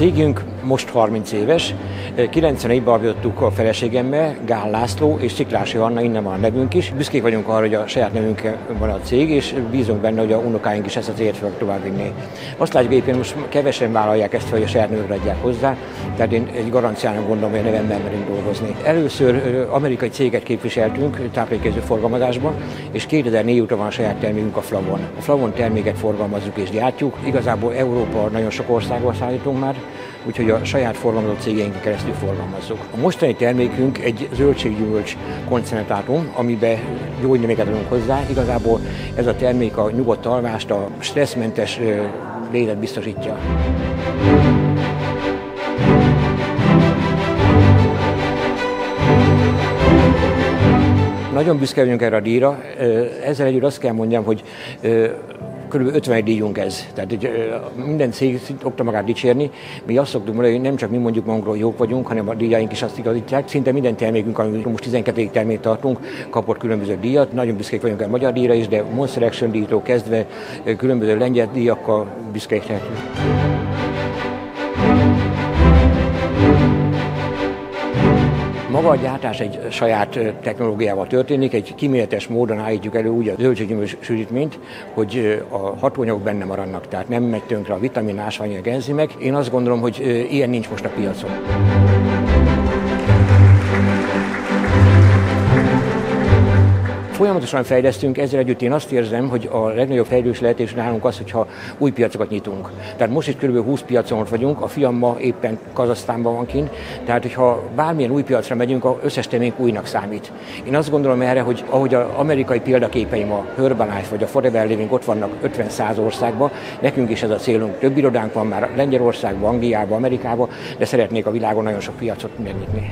cégünk most 30 éves, 94-ben alapítottuk a feleségemmel, Gál László és Sziklási Anna, innen van a nevünk is. Büszkék vagyunk arra, hogy a saját nevünk van a cég, és bízunk benne, hogy a unokáink is ezt az célt fogják továbbvinni. Azt látjuk éppen, most kevesen vállalják ezt, hogy a saját nevükre adják hozzá, tehát én egy garanciának gondolom, hogy a nevemben merünk dolgozni. Először amerikai céget képviseltünk táplálékező forgalmazásban, és 2004 óta van a saját termékünk, a Flavon. A Flavon terméket forgalmazzuk és gyártjuk. Igazából Európa nagyon sok országba szállítunk már, úgyhogy a saját forgalmazó cégeinken keresztül forgalmazzuk. A mostani termékünk egy zöldséggyümölcs koncentrátum, amiben gyógynövényeket adunk hozzá. Igazából ez a termék a nyugodt alvást, a stresszmentes létet biztosítja. Nagyon büszke vagyunk erre a díjra. Ezzel együtt azt kell mondjam, hogy kb. 51 díjunk ez. Tehát minden cég szokta magát dicsérni. Mi azt szoktuk mondani, hogy nem csak mi mondjuk magunkról jók vagyunk, hanem a díjaink is azt igazítják. Szinte minden termékünk, amit most 12. termék tartunk, kapott különböző díjat. Nagyon büszkék vagyunk a magyar díjra is, de Monster Action díjtól kezdve különböző lengyel díjakkal büszkék lehetünk. Maga a gyártás egy saját technológiával történik, egy kíméletes módon állítjuk elő úgy a zöldséggyümölcs sütítményt, hogy a hatóanyagok benne maradnak, tehát nem megy tönkre a vitamin, ásványanyag, enzimek. Én azt gondolom, hogy ilyen nincs most a piacon. Folyamatosan fejlesztünk, ezzel együtt én azt érzem, hogy a legnagyobb fejlődés lehetőség nálunk az, hogyha új piacokat nyitunk. Tehát most is kb. 20 piacon ott vagyunk, a fiam ma éppen Kazahsztánban van kint, tehát hogyha bármilyen új piacra megyünk, az összes termék újnak számít. Én azt gondolom erre, hogy ahogy az amerikai példaképeim, a Herbalife vagy a Forever Living ott vannak 50-100 országban, nekünk is ez a célunk. Több irodánk van már Lengyelországban, Angliában, Amerikában, de szeretnék a világon nagyon sok piacot megnyitni.